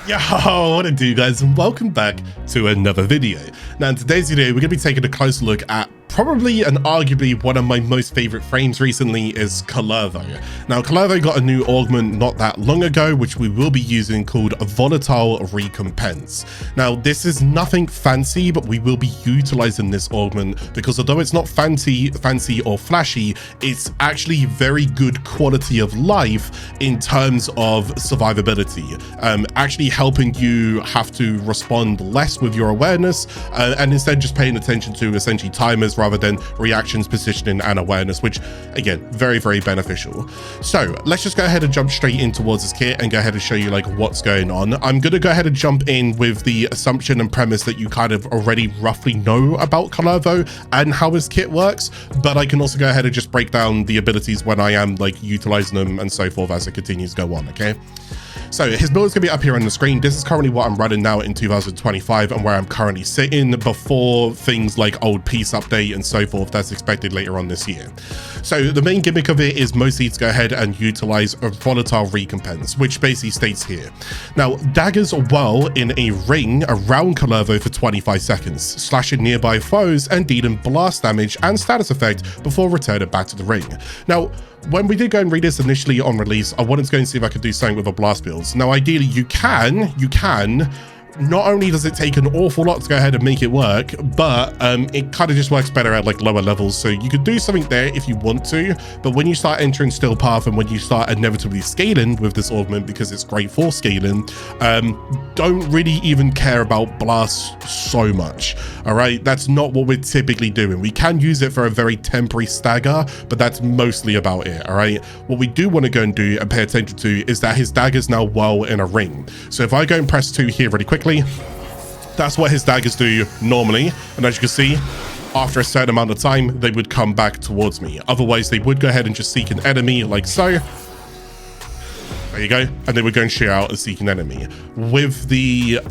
Yo, what it do, guys, and welcome back to another video. Now in today's video we're going to be taking a closer look at probably and arguably one of my most favorite frames recently is Kullervo. Now Kullervo got a new augment not that long ago which we will be using called a Volatile Recompense. Now this is nothing fancy, but we will be utilizing this augment because although it's not fancy or flashy, it's actually very good quality of life in terms of survivability, actually helping you have to respond less with your awareness and instead just paying attention to essentially timers rather than reactions, positioning, and awareness, which again, very, very beneficial. So let's just go ahead and jump straight in towards this kit and go ahead and show you like what's going on. I'm going to go ahead and jump in with the assumption and premise that you kind of already roughly know about Kullervo and how his kit works, but I can also go ahead and just break down the abilities when I am like utilizing them and so forth as it continues to go on, okay? So his build is going to be up here on the screen. This is currently what I'm running now in 2025 and where I'm currently sitting before things like old peace update and so forth that's expected later on this year. So the main gimmick of it is mostly to go ahead and utilize a Volatile Recompense, which basically states here. Now, daggers whirl in a ring around Kullervo for 25 seconds, slashing nearby foes and dealing blast damage and status effect before returning back to the ring. Now, when we did go and read this initially on release, I wanted to go and see if I could do something with a blast build. Now, ideally, you can. Not only does it take an awful lot to go ahead and make it work, but it kind of just works better at like lower levels. So you could do something there if you want to, but when you start entering Still Path and when you start inevitably scaling with this augment, because it's great for scaling, don't really even care about blasts so much. All right, that's not what we're typically doing. We can use it for a very temporary stagger, but that's mostly about it. All right, what we do want to go and do and pay attention to is that his daggers now whirl in a ring. So if I go and press 2 here really quickly, that's what his daggers do normally, and as you can see, after a certain amount of time they would come back towards me. Otherwise they would go ahead and just seek an enemy like so. There you go, and they would go and shoot out a seeking enemy. With the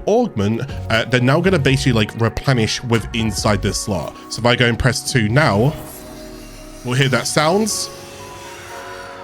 augment, they're now going to basically like replenish with inside this slot. So if I go and press 2 now, we'll hear that sounds,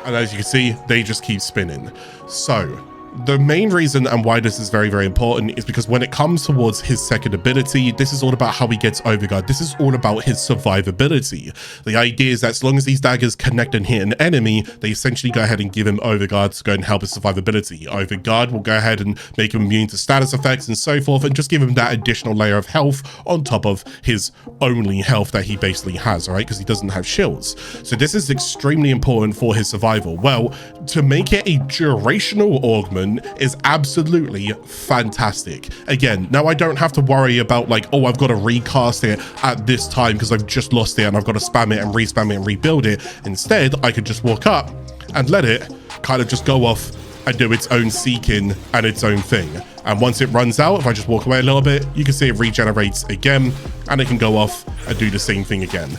and as you can see, they just keep spinning. So the main reason and why this is very, very important is because when it comes towards his second ability, this is all about how he gets overguard. This is all about his survivability. The idea is that as long as these daggers connect and hit an enemy, they essentially go ahead and give him overguard to go and help his survivability. Overguard will go ahead and make him immune to status effects and so forth, and just give him that additional layer of health on top of his only health that he basically has, all right? Because he doesn't have shields. So this is extremely important for his survival. Well, to make it a durational augment is absolutely fantastic. Again, now I don't have to worry about like, oh, I've got to recast it at this time because I've just lost it and I've got to spam it and respam it and rebuild it. Instead, I could just walk up and let it kind of just go off and do its own seeking and its own thing. And once it runs out, if I just walk away a little bit, you can see it regenerates again, and it can go off and do the same thing again.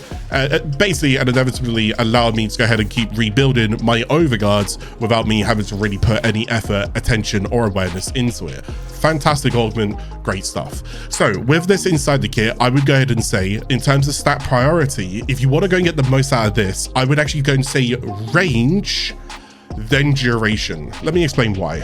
Basically, and inevitably allowed me to go ahead and keep rebuilding my overguards without me having to really put any effort, attention, or awareness into it. Fantastic augment, great stuff. So with this inside the kit, I would go ahead and say, in terms of stat priority, if you want to go and get the most out of this, I would actually go and say range, then duration. Let me explain why.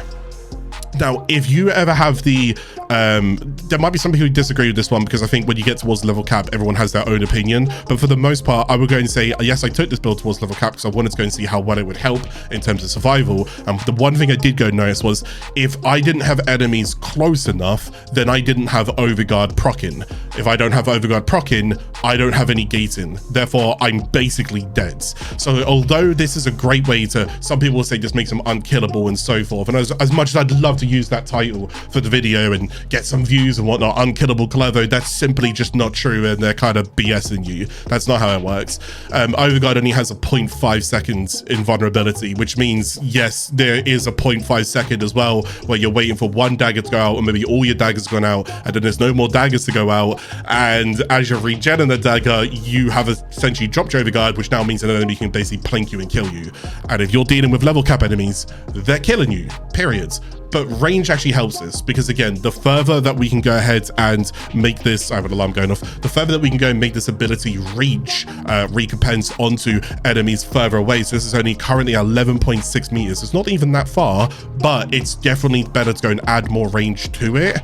Now, if you ever have the, there might be some people who disagree with this one because I think when you get towards level cap, everyone has their own opinion. But for the most part, I would go and say, yes, I took this build towards level cap because I wanted to go and see how well it would help in terms of survival. And the one thing I did go and notice was if I didn't have enemies close enough, then I didn't have overguard proccing. If I don't have overguard proccing, I don't have any gating. Therefore, I'm basically dead. So although this is a great way to, some people will say this makes them unkillable and so forth. And as much as I'd love to use that title for the video and get some views and whatnot, unkillable Kullervo, that's simply just not true, and they're kind of BSing you. That's not how it works. Overguard only has a 0.5 seconds invulnerability, which means yes, there is a 0.5 second as well where you're waiting for one dagger to go out, or maybe all your daggers gone out, and then there's no more daggers to go out, and as you're regenerating the dagger, you have essentially dropped your overguard, which now means an enemy can basically plink you and kill you. And if you're dealing with level cap enemies, they're killing you, periods. But range actually helps this because, again, the further that we can go ahead and make this, I have an alarm going off, the further that we can go and make this ability reach recompense onto enemies further away. So this is only currently 11.6 meters. It's not even that far, but it's definitely better to go and add more range to it.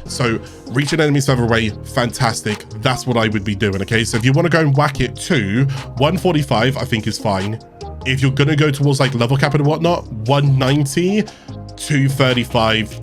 So reaching enemies further away, fantastic. That's what I would be doing, okay? So if you want to go and whack it to 145, I think is fine. If you're going to go towards like level cap and whatnot, 190, 235,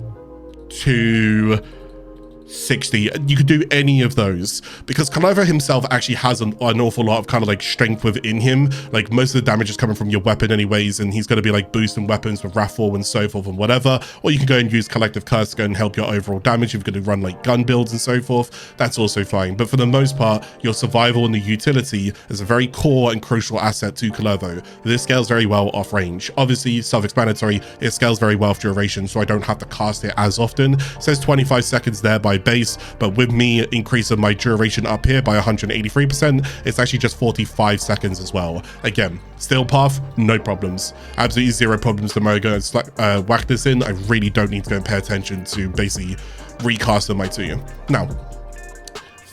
260, you could do any of those because Kullervo himself actually has an awful lot of kind of like strength within him. Like most of the damage is coming from your weapon anyways, and he's going to be like boosting weapons with Wrathfall and so forth and whatever. Or you can go and use Collective Curse to go and help your overall damage if you're going to run like gun builds and so forth. That's also fine. But for the most part, your survival and the utility is a very core and crucial asset to Kullervo. This scales very well off range. Obviously, self-explanatory, it scales very well off duration, so I don't have to cast it as often. It says 25 seconds there by base, but with me increasing my duration up here by 183%, it's actually just 45 seconds as well. Again, still path, no problems. Absolutely zero problems the moment I go and whack this in. I really don't need to go and pay attention to basically recast my two. Now,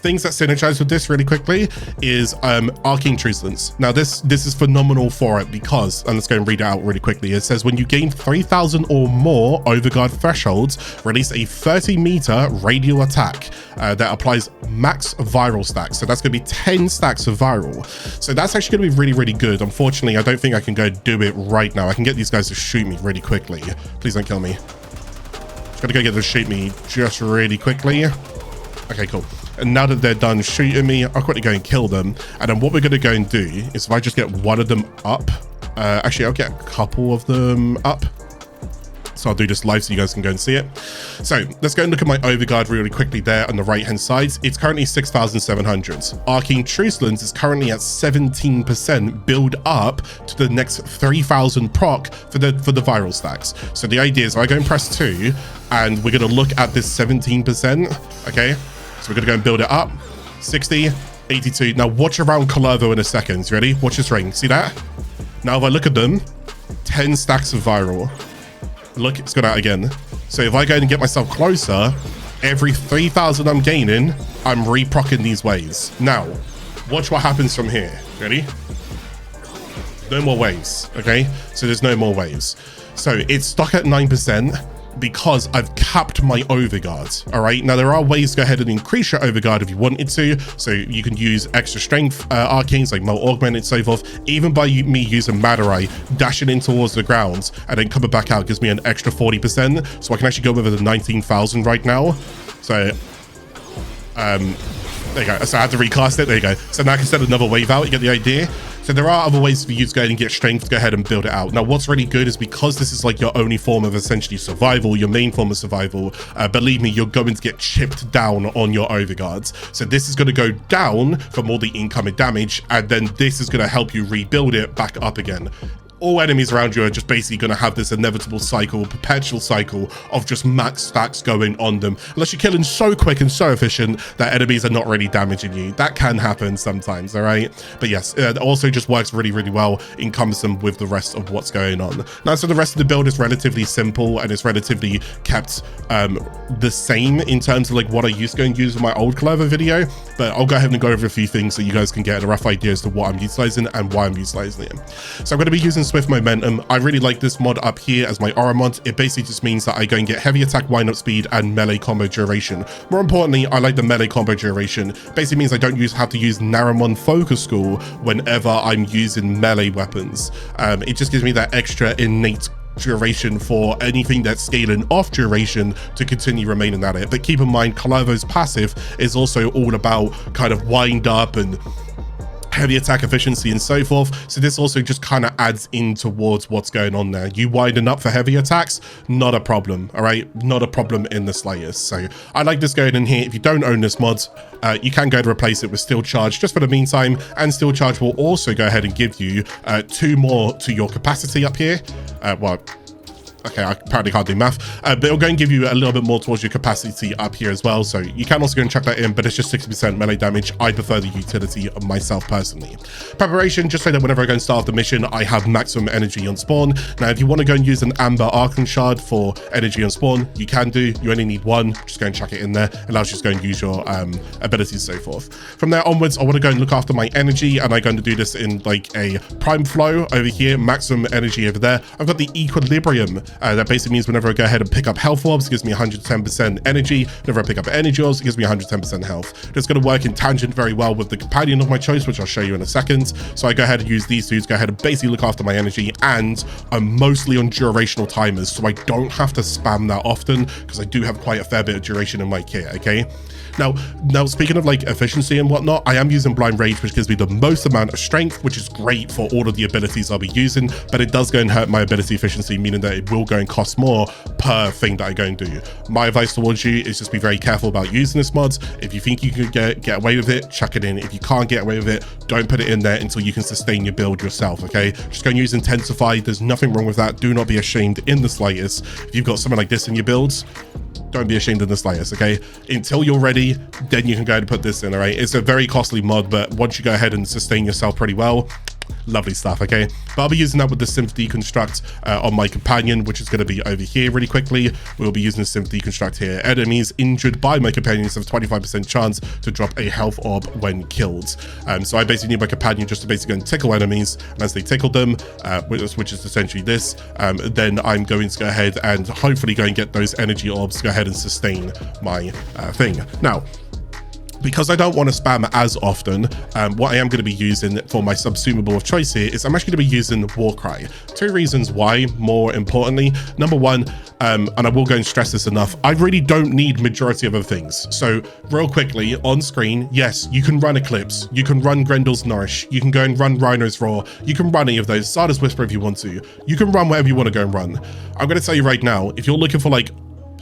things that synergize with this really quickly is Arcane Truculence. Now this is phenomenal for it because, and let's go and read it out really quickly. It says when you gain 3,000 or more overguard thresholds, release a 30-meter radial attack that applies max viral stacks. So that's going to be 10 stacks of viral. So that's actually going to be really, really good. Unfortunately, I don't think I can go do it right now. I can get these guys to shoot me really quickly. Please don't kill me. Just gotta go get them to shoot me just really quickly. Okay, cool. And now that they're done shooting me, I'll quickly go and kill them. And then what we're going to go and do is if I just get one of them up, actually, I'll get a couple of them up. So I'll do this live so you guys can go and see it. So let's go and look at my overguard really quickly there on the right-hand side. It's currently 6,700. Arcane Truculence is currently at 17% build up to the next 3,000 proc for the viral stacks. So the idea is I go and press 2 and we're going to look at this 17%, okay? So we're going to go and build it up. 60, 82. Now watch around Kullervo in a second. You ready? Watch this ring. See that? Now if I look at them, 10 stacks of viral. Look, it's gone out again. So if I go and get myself closer, every 3,000 I'm gaining, I'm re-procking these waves. Now, watch what happens from here. Ready? No more waves, okay? So there's no more waves. So it's stuck at 9%. Because I've capped my overguard. All right, now there are ways to go ahead and increase your overguard if you wanted to. So you can use extra strength arcanes like Augment and so forth. Even by me using Madurai, dashing in towards the ground and then coming back out gives me an extra 40%. So I can actually go over the 19,000 right now. So there you go. So I had to recast it. There you go. So now I can send another wave out. You get the idea. So there are other ways for you to go ahead and get strength to go ahead and build it out. Now, what's really good is because this is like your only form of essentially survival, your main form of survival, believe me, you're going to get chipped down on your overguards. So this is going to go down from all the incoming damage, and then this is going to help you rebuild it back up again. All enemies around you are just basically going to have this inevitable cycle, perpetual cycle of just max stacks going on them. Unless you're killing so quick and so efficient that enemies are not really damaging you. That can happen sometimes, all right? But yes, it also just works really, really well in cumbersome with the rest of what's going on. Now, so the rest of the build is relatively simple and it's relatively kept the same in terms of like what I used to go and use in my old Kullervo video. But I'll go ahead and go over a few things so you guys can get a rough idea as to what I'm utilizing and why I'm utilizing it. So I'm going to be using Swift Momentum. I really like this mod up here as my aura mod. It basically just means that I go and get heavy attack wind-up speed and melee combo duration. More importantly, I like the melee combo duration. Basically means I don't have to use Naramon Focus School whenever I'm using melee weapons. It just gives me that extra innate duration for anything that's scaling off duration to continue remaining at it. But keep in mind, Kullervo's passive is also all about kind of wind up and heavy attack efficiency and so forth. So this also just kind of adds in towards what's going on there. You widen up for heavy attacks, not a problem, all right? Not a problem in the slightest. So I like this going in here. If you don't own this mod, you can go to replace it with Steel Charge just for the meantime, and Steel Charge will also go ahead and give you 2 more to your capacity up here. Well, Okay, I apparently can't do math, but it'll go and give you a little bit more towards your capacity up here as well. So you can also go and chuck that in, but it's just 60% melee damage. I prefer the utility of myself personally. Preparation, just so that whenever I go and start the mission, I have maximum energy on spawn. Now, if you want to go and use an amber Archon Shard for energy on spawn, you can do. You only need one. Just go and chuck it in there. It allows you to go and use your abilities and so forth. From there onwards, I want to go and look after my energy, and I'm going to do this in like a prime flow over here, maximum energy over there. I've got the equilibrium. That basically means whenever I go ahead and pick up health orbs, it gives me 110% energy. Whenever I pick up energy orbs, it gives me 110% health. It's going to work in tangent very well with the companion of my choice, which I'll show you in a second. So I go ahead and use these two to go ahead and basically look after my energy, and I'm mostly on durational timers, so I don't have to spam that often because I do have quite a fair bit of duration in my kit, okay? Now speaking of like efficiency and whatnot, I am using Blind Rage, which gives me the most amount of strength, which is great for all of the abilities I'll be using, but it does go and hurt my ability efficiency, meaning that it will go and cost more per thing that I go and do. My advice towards you is just be very careful about using this mod. If you think you can get away with it, chuck it in. If you can't get away with it, don't put it in there until you can sustain your build yourself, okay? Just go and use Intensify. There's nothing wrong with that. Do not be ashamed in the slightest. If you've got something like this in your builds, don't be ashamed in the slightest, okay? Until you're ready, then you can go ahead and put this in, all right? It's a very costly mod, but once you go ahead and sustain yourself pretty well, lovely stuff, okay? But I'll be using that with the Synth Deconstruct on my companion, which is going to be over here really quickly. We'll be using the Synth Deconstruct here. Enemies injured by my companions have a 25% chance to drop a health orb when killed. So I basically need my companion just to basically go and tickle enemies, and as they tickle them, which is essentially this, then I'm going to go ahead and hopefully go and get those energy orbs to go ahead and sustain my thing. Now, because I don't want to spam as often, what I am going to be using for my subsumable of choice here is I'm actually going to be using Warcry. Two reasons why, more importantly. Number one, and I will go and stress this enough, I really don't need majority of other things. So real quickly, on screen, yes, you can run Eclipse, you can run Grendel's Nourish, you can go and run Rhino's Roar, you can run any of those, Sarda's Whisper if you want to, you can run whatever you want to go and run. I'm going to tell you right now, if you're looking for like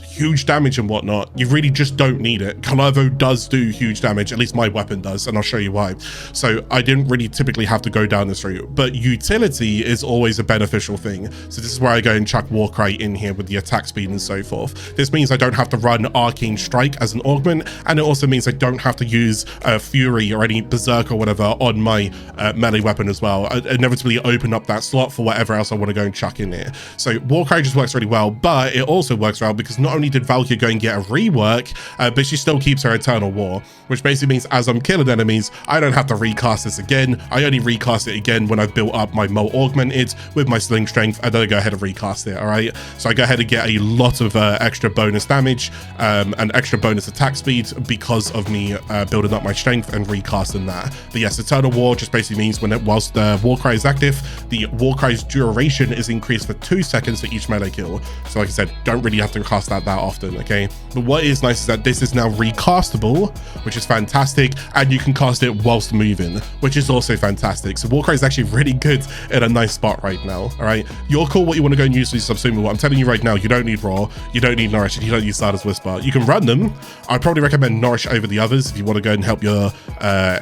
huge damage and whatnot, you really just don't need it. Kullervo does do huge damage, at least my weapon does, and I'll show you why. So I didn't really typically have to go down this route, but utility is always a beneficial thing. So this is where I go and chuck Warcry in here with the attack speed and so forth. This means I don't have to run Arcane Strike as an augment, and it also means I don't have to use Fury or any Berserk or whatever on my melee weapon as well. I inevitably open up that slot for whatever else I want to go and chuck in here. So Warcry just works really well, but it also works well because not only did Valkyrie go and get a rework, but she still keeps her Eternal War, which basically means as I'm killing enemies, I don't have to recast this again. I only recast it again when I've built up my Mo Augmented with my Sling Strength, and then I go ahead and recast it, all right? So I go ahead and get a lot of extra bonus damage and extra bonus attack speed because of me building up my strength and recasting that. But yes, Eternal War just basically means whilst the Warcry is active, the Warcry's duration is increased for 2 seconds for each melee kill. So like I said, don't really have to cast that often, okay? But what is nice is that this is now recastable, which is fantastic, and you can cast it whilst moving, which is also fantastic. So Warcry is actually really good in a nice spot right now, all right? You're cool what you want to go and use for your subsumable. I'm telling you right now, you don't need Raw, you don't need Nourish, and you don't need Sarda's Whisper. You can run them. I'd probably recommend Nourish over the others if you want to go and help your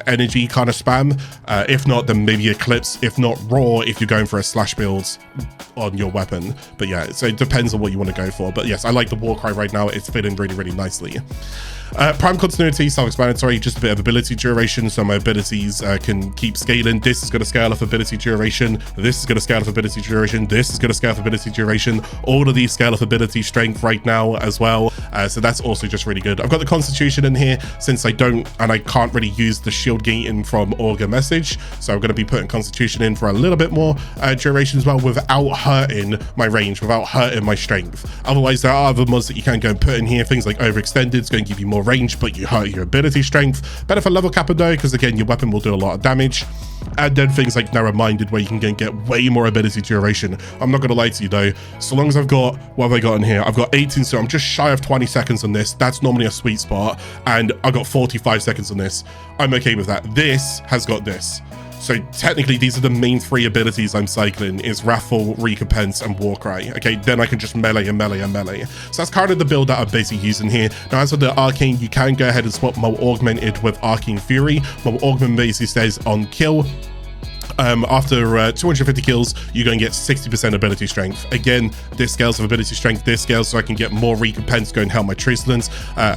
energy kind of spam. If not, then maybe Eclipse. If not, Raw if you're going for a slash build on your weapon. But yeah, so it depends on what you want to go for. But yes, I like the Warcry right now. It's fitting really, really nicely. Prime continuity, self-explanatory, just a bit of ability duration, so my abilities can keep scaling. This is going to scale off ability duration, this is going to scale off ability duration, this is going to scale off ability duration. All of these scale off ability strength right now as well, so that's also just really good. I've got the constitution in here since I can't really use the shield gating from Augur Message, so I'm going to be putting constitution in for a little bit more duration as well, without hurting my range, without hurting my strength. Otherwise, there are other mods that you can go and put in here, things like overextended, it's going to give you more range, but you hurt your ability strength. Better for level cap though, because again, your weapon will do a lot of damage. And then things like narrow-minded, where you can get way more ability duration. I'm not gonna lie to you though, so long as I've got, what have I got in here? I've got 18, so I'm just shy of 20 seconds on this. That's normally a sweet spot, and I got 45 seconds on this. I'm okay with that. This has got this. So technically, these are the main 3 abilities I'm cycling, is Wrathful, Recompense, and Warcry. Okay, then I can just melee and melee and melee. So that's kind of the build that I'm basically using here. Now, as for the Arcane, you can go ahead and swap Mo Augmented with Arcane Fury. Mo Augment basically stays on kill. After 250 kills, you're going to get 60% ability strength. Again, this scales of ability strength, this scales so I can get more recompense, go and help my Truculence,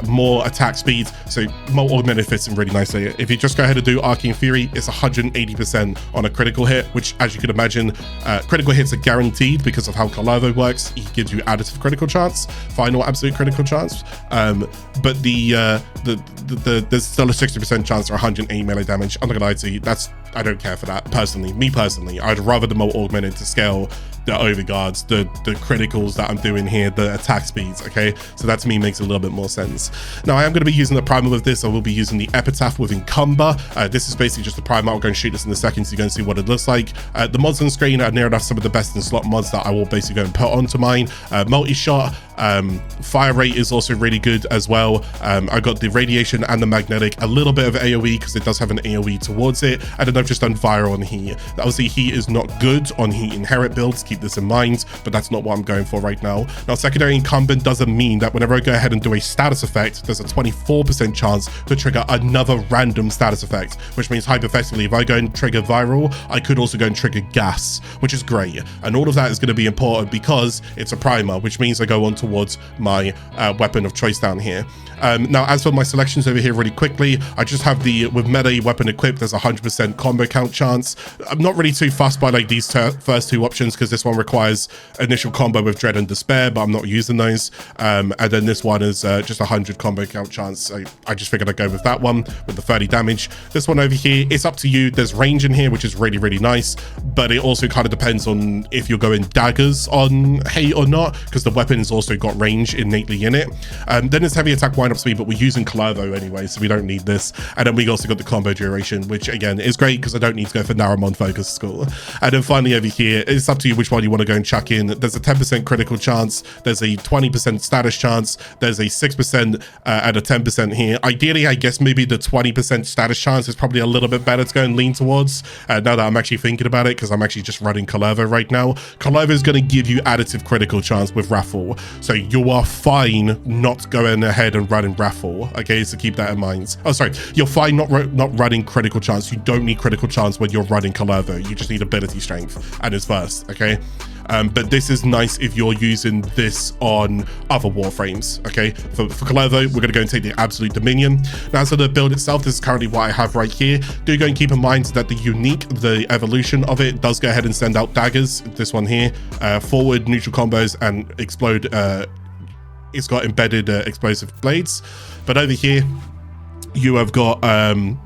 more attack speed, so more augmented fits in really nicely. If you just go ahead and do Arcane Fury, it's 180% on a critical hit, which, as you can imagine, critical hits are guaranteed because of how Kullervo works. He gives you additive critical chance, final absolute critical chance, but there's still a 60% chance for 180 melee damage. I'm not gonna lie to you, I don't care for that personally. Me personally, I'd rather the more augmented to scale the overguards, the criticals that I'm doing here, the attack speeds, okay? So that to me makes a little bit more sense. Now, I am going to be using the primer with this. I will be using the Epitaph with Encumber. This is basically just the primer. I'll go and shoot this in a second so you're going to see what it looks like. The mods on the screen are near enough some of the best in slot mods that I will basically go and put onto mine. Multi-shot, fire rate is also really good as well. I got the radiation and the magnetic, a little bit of AoE because it does have an AoE towards it, and then I've just done viral on heat. Obviously, heat is not good on heat inherit builds. Keep this in mind, but that's not what I'm going for right now. Now, secondary incumbent doesn't mean that whenever I go ahead and do a status effect, there's a 24% chance to trigger another random status effect, which means hypothetically, if I go and trigger viral, I could also go and trigger gas, which is great. And all of that is going to be important because it's a primer, which means I go on towards my weapon of choice down here. Now, as for my selections over here really quickly, I just have with melee weapon equipped, there's 100% combo count chance. I'm not really too fussed by like these first two options because this one requires initial combo with Dread and Despair, but I'm not using those. And then this one is just 100 combo count chance. So I just figured I'd go with that one with the 30 damage. This one over here, it's up to you. There's range in here, which is really, really nice, but it also kind of depends on if you're going daggers on hate or not, because the weapon has also got range innately in it. Then there's heavy attack wind up speed, but we're using Kullervo anyway, so we don't need this. And then we also got the combo duration, which again is great because I don't need to go for Naramon focus score. And then finally over here, it's up to you which one you want to go and chuck in. There's a 10% critical chance, there's a 20% status chance, there's a 6% and a 10% here. Ideally, I guess maybe the 20% status chance is probably a little bit better to go and lean towards now that I'm actually thinking about it, because I'm actually just running Kullervo right now. Kullervo is going to give you additive critical chance with Raffle, so you are fine not going ahead and running Raffle, okay? So keep that in mind. Oh, sorry, you're fine not running critical chance. You don't need critical chance when you're running Kullervo. You just need ability strength and it's first, okay? But this is nice if you're using this on other Warframes, okay? For Kullervo, we're going to go and take the Absolute Dominion. Now, so the build itself, this is currently what I have right here. Do go and keep in mind that the evolution of it does go ahead and send out daggers. This one here, forward, neutral combos, and explode. It's got embedded explosive blades. But over here, you have got,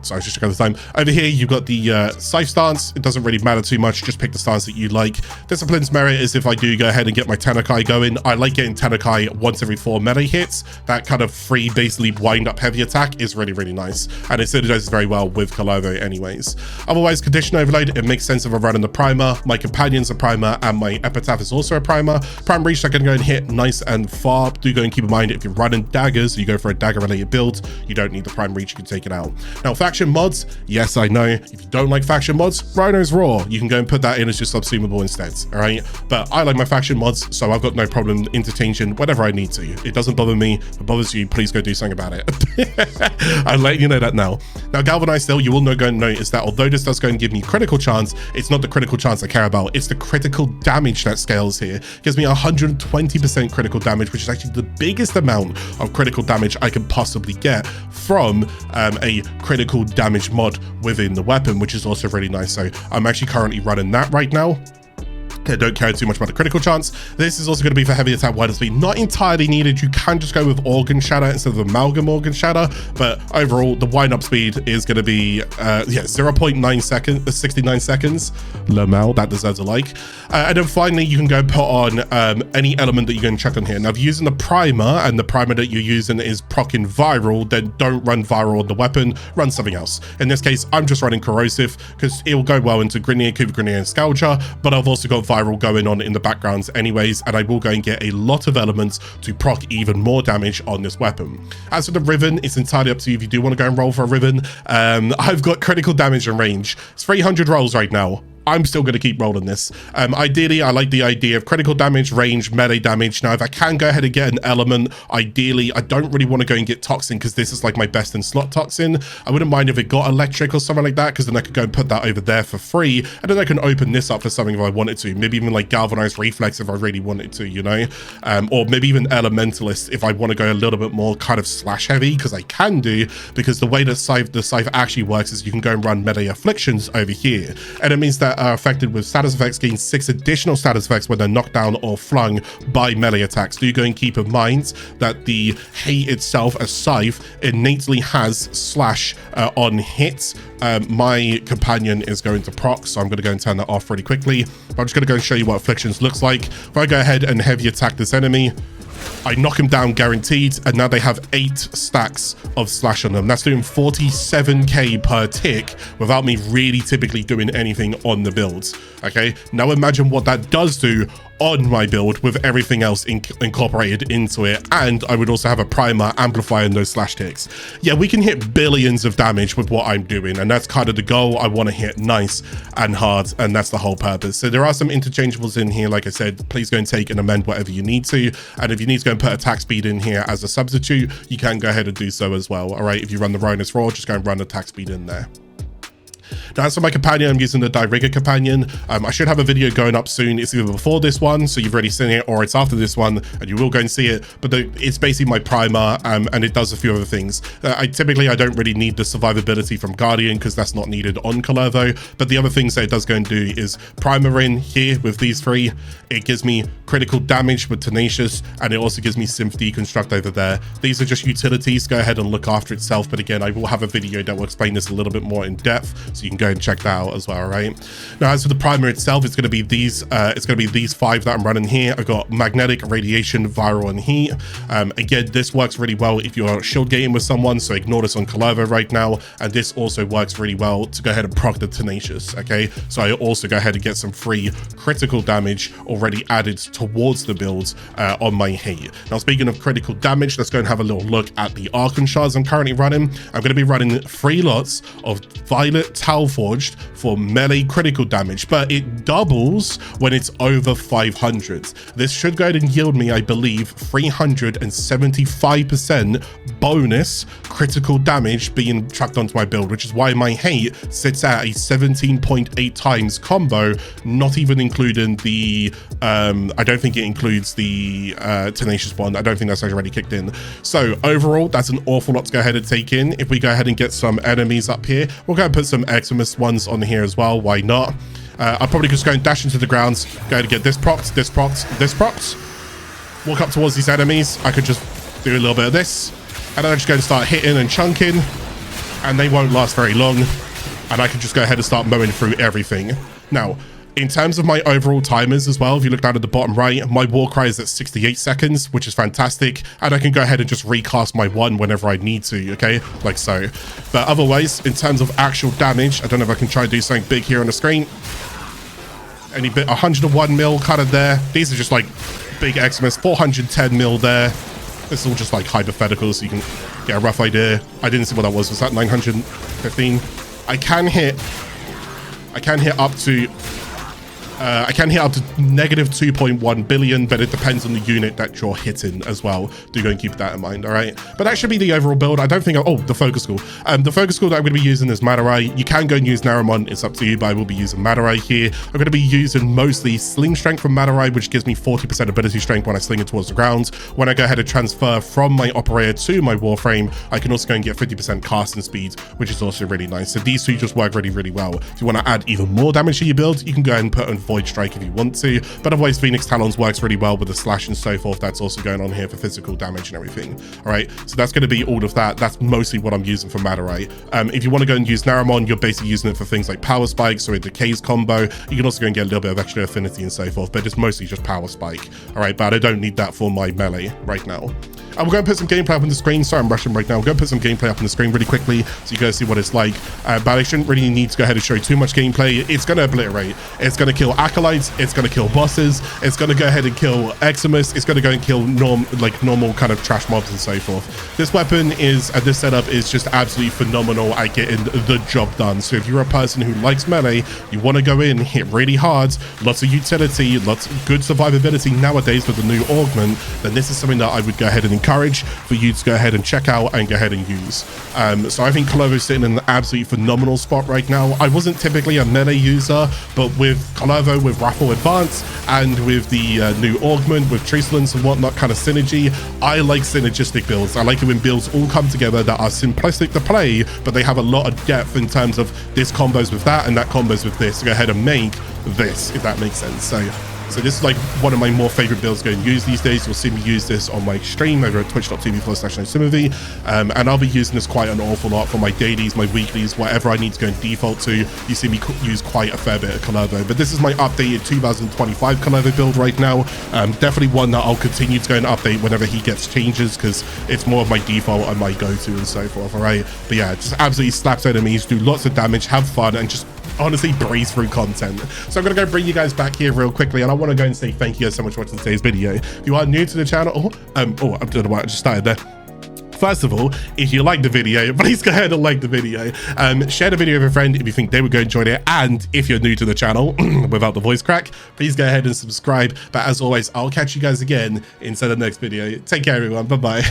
sorry, just checking the time. Over here, you've got the Scythe stance. It doesn't really matter too much. Just pick the stance that you like. Discipline's merit is if I do go ahead and get my Tenakai going. I like getting Tenakai once every 4 melee hits. That kind of free, basically wind up heavy attack is really, really nice. And it synergizes very well with Kullervo anyways. Otherwise, condition overload, it makes sense if I'm running the primer. My companion's a primer and my Epitaph is also a primer. Prime reach, I can go and hit nice and far. Do go and keep in mind, if you're running daggers, you go for a dagger related build, you don't need the prime reach, you can take it out. Now, faction mods, yes, I know if you don't like faction mods, Rhino's Raw, you can go and put that in as just Subsumable instead, all right? But I like my faction mods, so I've got no problem interchanging whatever I need to. It doesn't bother me. If it bothers you, please go do something about it. I'm letting you know that now. Now, Galvanize still, you will go and notice that although this does go and give me critical chance, it's not the critical chance I care about. It's the critical damage that scales here. It gives me 120% critical damage, which is actually the biggest amount of critical damage I can possibly get from a critical damage mod within the weapon, which is also really nice. So I'm actually currently running that right now. I don't care too much about the critical chance. This is also going to be for heavy attack wider speed. Not entirely needed. You can just go with Organ Shatter instead of Amalgam Organ Shatter, but overall the wind up speed is going to be 0.9 seconds, 69 seconds. Lamal, that deserves a like. And then finally, you can go put on any element that you're going to check on here. Now, if you're using the primer and the primer that you're using is proccing viral, then don't run viral on the weapon. Run something else. In this case, I'm just running corrosive because it will go well into Grenier, Cuba Grenier, and Scalger, but I've also got viral going on in the backgrounds anyways, and I will go and get a lot of elements to proc even more damage on this weapon. As for the Riven, it's entirely up to you if you do want to go and roll for a Riven. I've got critical damage and range. It's 300 rolls right now. I'm still going to keep rolling this. Ideally, I like the idea of critical damage, range, melee damage. Now, if I can go ahead and get an element, ideally, I don't really want to go and get Toxin because this is like my best in slot Toxin. I wouldn't mind if it got electric or something like that, because then I could go and put that over there for free, and then I can open this up for something if I wanted to. Maybe even like Galvanized Reflex if I really wanted to, you know? Or maybe even Elementalist if I want to go a little bit more kind of slash heavy, because I can do, because the way that the Scythe actually works is you can go and run melee afflictions over here. Enemies that are affected with status effects gain 6 additional status effects when they're knocked down or flung by melee attacks. Do go and keep in mind that the hate itself, a Scythe, innately has slash on hits. My companion is going to proc, so I'm going to go and turn that off really quickly. But I'm just going to go and show you what afflictions looks like. If I go ahead and heavy attack this enemy, I knock him down guaranteed, and now they have 8 stacks of slash on them. That's doing 47k per tick without me really typically doing anything on the builds. Okay, now imagine what that does do on my build with everything else incorporated into it. And I would also have a primer amplifying those slash ticks. Yeah, we can hit billions of damage with what I'm doing, and that's kind of the goal. I want to hit nice and hard, and that's the whole purpose. So there are some interchangeables in here. Like I said, please go and take and amend whatever you need to, and if you need to go and put attack speed in here as a substitute, you can go ahead and do so as well. All right, if you run the Rhinus Roar, just go and run attack speed in there. Now, as for my companion, I'm using the Diriga companion. I should have a video going up soon. It's either before this one, so you've already seen it, or it's after this one, and you will go and see it. But it's basically my primer, and it does a few other things. I don't really need the survivability from Guardian, because that's not needed on Kullervo. But the other things that it does go and do is primer in here with these 3. It gives me critical damage with Tenacious, and it also gives me Synth Deconstruct over there. These are just utilities. Go ahead and look after itself. But again, I will have a video that will explain this a little bit more in depth, so you can go and check that out as well. Right now, as for the primer itself, it's going to be these 5 that I'm running here. I've got magnetic, radiation, viral, and heat. Again, this works really well if you're shield gating with someone, so ignore this on Kullervo right now. And this also works really well to go ahead and proc the Tenacious. Okay, so I also go ahead and get some free critical damage already added towards the builds on my hate. Now, speaking of critical damage, let's go and have a little look at the Archon Shards I'm currently running. I'm going to be running 3 lots of Violet Tau Forged for melee critical damage, but it doubles when it's over 500. This should go ahead and yield me, I believe, 375% bonus critical damage being tracked onto my build, which is why my hate sits at a 17.8 times combo, not even including the I don't think it includes the Tenacious one. I don't think that's already kicked in. So overall, that's an awful lot to go ahead and take in. If we go ahead and get some enemies up here, we'll go and put some Eximus ones on here as well. Why not? I'll probably just go and dash into the ground, go ahead and get this propped, this propped, this propped, walk up towards these enemies. I could just do a little bit of this, and then I just go and start hitting and chunking, and they won't last very long, and I can just go ahead and start mowing through everything. Now, in terms of my overall timers as well, if you look down at the bottom right, my Warcry is at 68 seconds, which is fantastic. And I can go ahead and just recast my 1 whenever I need to, okay? Like so. But otherwise, in terms of actual damage, I don't know if I can try and do something big here on the screen. Any bit, 101 mil kind of there. These are just like big Eximus, 410 mil there. This is all just like hypothetical, so you can get a rough idea. I didn't see what that was. Was that 915? I can hit up to negative 2.1 billion, but it depends on the unit that you're hitting as well. Do go and keep that in mind, all right? But that should be the overall build. I don't think, oh, the focus school. The focus school that I'm going to be using is Madarai. You can go and use Naramon, it's up to you, but I will be using Madarai here. I'm going to be using mostly Sling Strength from Madarai, which gives me 40% ability strength when I sling it towards the ground. When I go ahead and transfer from my Operator to my Warframe, I can also go and get 50% casting speed, which is also really nice. So these 2 just work really, really well. If you want to add even more damage to your build, you can go ahead and put on Void Strike if you want to, but otherwise Phoenix Talons works really well with the slash and so forth. That's also going on here for physical damage and everything. All right, so that's going to be all of that. That's mostly what I'm using for Madarai. If you want to go and use Naramon, you're basically using it for things like Power Spike, so it decays combo. You can also go and get a little bit of extra affinity and so forth, but it's mostly just Power Spike. All right, but I don't need that for my melee right now. And we're going to put some gameplay up on the screen. Sorry, I'm rushing right now. We're going to put some gameplay up on the screen really quickly so you guys see what it's like. But I shouldn't really need to go ahead and show too much gameplay. It's going to obliterate. It's going to kill acolytes. It's going to kill bosses. It's going to go ahead and kill Eximus. It's going to go and kill normal kind of trash mobs and so forth. This weapon is, this setup is just absolutely phenomenal at getting the job done. So if you're a person who likes melee, you want to go in, hit really hard, lots of utility, lots of good survivability nowadays with the new Augment, then this is something that I would go ahead and encourage for you to go ahead and check out and go ahead and use. So I think Kullervo is sitting in an absolutely phenomenal spot right now. I wasn't typically a melee user, but with Kullervo, with Raffle Advance, and with the new Augment, with Truculence and whatnot kind of synergy, I like synergistic builds. I like it when builds all come together that are simplistic to play, but they have a lot of depth in terms of this combos with that and that combos with this to go ahead and make this, if that makes sense. So this is like one of my more favorite builds to go and use these days. You'll see me use this on my stream over at twitch.tv/NoSympathy. And I'll be using this quite an awful lot for my dailies, my weeklies, whatever I need to go and default to. You see me use quite a fair bit of Kullervo. But this is my updated 2025 Kullervo build right now. Definitely one that I'll continue to go and update whenever he gets changes, because it's more of my default and my go-to and so forth, all right? But yeah, just absolutely slaps enemies, do lots of damage, have fun, and just honestly breeze through content. So I'm gonna go bring you guys back here real quickly, and I want to go and say thank you guys so much for watching today's video. If you are new to the channel, I don't know why I just started there. First of all, if you like the video, please go ahead and like the video. Share the video with a friend if you think they would go enjoy it. And if you're new to the channel, without the voice crack, please go ahead and subscribe. But as always, I'll catch you guys again in the next video. Take care, everyone. Bye-bye.